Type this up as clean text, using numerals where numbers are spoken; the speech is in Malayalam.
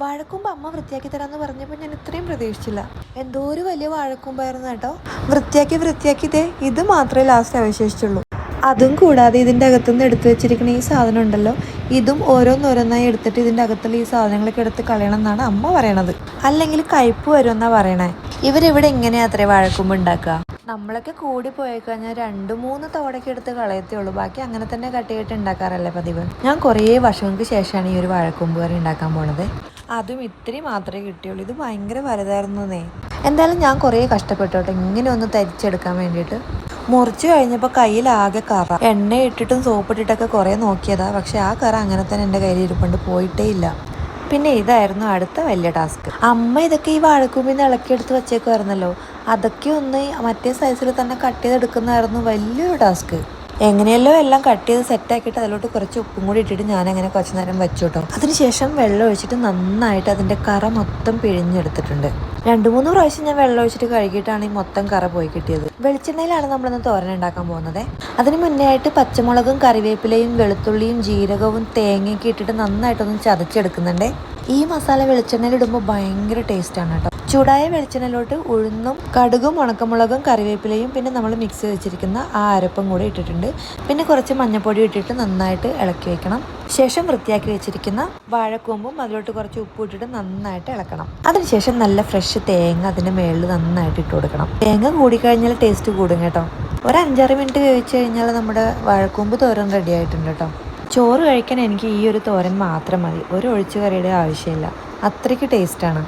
വാഴക്കൂമ്പ് അമ്മ വൃത്തിയാക്കി തരാമെന്ന് പറഞ്ഞപ്പോൾ ഞാൻ ഇത്രയും പ്രതീക്ഷിച്ചില്ല. എന്തോ ഒരു വലിയ വാഴക്കൂമ്പായിരുന്നു കേട്ടോ. വൃത്തിയാക്കി ഇത് മാത്രമേ ലാസ്റ്റ് അവശേഷിച്ചുള്ളൂ. അതും കൂടാതെ ഇതിൻ്റെ അകത്തുനിന്ന് എടുത്തു വെച്ചിരിക്കുന്ന ഈ സാധനം ഉണ്ടല്ലോ, ഇതും ഓരോന്നോരോന്നായി എടുത്തിട്ട് ഇതിൻ്റെ അകത്തുള്ള ഈ സാധനങ്ങളൊക്കെ എടുത്ത് കളയണം എന്നാണ് അമ്മ പറയണത്. അല്ലെങ്കിൽ കയ്പ്പ് വരുമെന്നാണ് പറയണേ. ഇവരിവിടെ എങ്ങനെയാ അത്രേ വാഴക്കൂമ്പ് ഉണ്ടാക്കുക? നമ്മളൊക്കെ കൂടി പോയി കഴിഞ്ഞാൽ 2-3 തവണയൊക്കെ എടുത്ത് കളയത്തേ ഉള്ളൂ. ബാക്കി അങ്ങനെ തന്നെ കട്ട് ഉണ്ടാക്കാറല്ലേ പതിവ്. ഞാൻ കുറേ വർഷങ്ങൾക്ക് ശേഷമാണ് ഈ ഒരു വാഴക്കൂമ്പ് കറി ഉണ്ടാക്കാൻ പോണത്. അതും ഇത്രയും മാത്രമേ കിട്ടിയുള്ളൂ. ഇത് ഭയങ്കര വലുതായിരുന്നേ. എന്തായാലും ഞാൻ കുറേ കഷ്ടപ്പെട്ടോട്ടെ ഇങ്ങനെ ഒന്ന് തരിച്ചെടുക്കാൻ വേണ്ടിയിട്ട്. മുറിച്ച് കഴിഞ്ഞപ്പോൾ കയ്യിലാകെ കറ. എണ്ണ ഇട്ടിട്ടും സോപ്പിട്ടിട്ടൊക്കെ കുറേ നോക്കിയതാ. പക്ഷെ ആ കറ അങ്ങനെ തന്നെ എൻ്റെ കയ്യിൽ ഇരിപ്പുണ്ട്, പോയിട്ടേ ഇല്ല. പിന്നെ ഇതായിരുന്നു അടുത്ത വലിയ ടാസ്ക്. അമ്മ ഇതൊക്കെ ഈ വാഴക്കൂമ്പിൽ നിന്ന് ഇളക്കിയെടുത്ത് വെച്ചേക്കുമായിരുന്നല്ലോ, അതൊക്കെ ഒന്ന് മറ്റേ സൈസിൽ തന്നെ കട്ട് ചെയ്തെടുക്കുന്നതായിരുന്നു വലിയൊരു ടാസ്ക്. എങ്ങനെയല്ലോ എല്ലാം കട്ട് ചെയ്ത് സെറ്റാക്കിയിട്ട് അതിലോട്ട് കുറച്ച് ഉപ്പും കൂടി ഇട്ടിട്ട് ഞാനങ്ങനെ കുറച്ച് നേരം വെച്ചു കേട്ടോ. അതിനുശേഷം വെള്ളം ഒഴിച്ചിട്ട് നന്നായിട്ട് അതിൻ്റെ കറ മൊത്തം പിഴിഞ്ഞെടുത്തിട്ടുണ്ട്. 2-3 പ്രാവശ്യം ഞാൻ വെള്ളം ഒഴിച്ചിട്ട് കഴുകിയിട്ടാണ് ഈ മൊത്തം കറ പോയി കിട്ടിയത്. വെളിച്ചെണ്ണയിലാണ് നമ്മളിന്ന് തോരൻ ഉണ്ടാക്കാൻ പോകുന്നത്. അതിന് മുന്നേ ആയിട്ട് പച്ചമുളകും കറിവേപ്പിലയും വെളുത്തുള്ളിയും ജീരകവും തേങ്ങയൊക്കെ ഇട്ടിട്ട് നന്നായിട്ടൊന്ന് ചതച്ചെടുക്കുന്നുണ്ട്. ഈ മസാല വെളിച്ചെണ്ണയിൽ ഇടുമ്പോൾ ഭയങ്കര ടേസ്റ്റാണ് കേട്ടോ. ചൂടായ വെളിച്ചെണ്ണയിലോട്ട് ഉഴുന്നും കടുകും ഉണക്കമുളകും കറിവേപ്പിലയും പിന്നെ നമ്മൾ മിക്സ് വെച്ചിരിക്കുന്ന ആ അരപ്പും കൂടി ഇട്ടിട്ടുണ്ട്. പിന്നെ കുറച്ച് മഞ്ഞൾപ്പൊടി ഇട്ടിട്ട് നന്നായിട്ട് ഇളക്കി വെക്കണം. ശേഷം വൃത്തിയാക്കി വെച്ചിരിക്കുന്ന വാഴക്കൂമ്പും അതിലോട്ട് കുറച്ച് ഉപ്പ് ഇട്ടിട്ട് നന്നായിട്ട് ഇളക്കണം. അതിനുശേഷം നല്ല ഫ്രഷ് തേങ്ങ അതിൻ്റെ മേളിൽ നന്നായിട്ട് ഇട്ട് കൊടുക്കണം. തേങ്ങ കൂടിക്കഴിഞ്ഞാൽ ടേസ്റ്റ് കൂടും കേട്ടോ. ഒരു 5-6 മിനിറ്റ് വേവിച്ച് കഴിഞ്ഞാൽ നമ്മുടെ വാഴക്കൂമ്പ് തോരൻ റെഡി ആയിട്ടുണ്ട് കേട്ടോ. ചോറ് കഴിക്കാൻ എനിക്ക് ഈ ഒരു തോരൻ മാത്രം മതി, ഒരു ഒഴിച്ചു കറിയുടെ ആവശ്യമില്ല. അത്രയ്ക്ക് ടേസ്റ്റാണ്.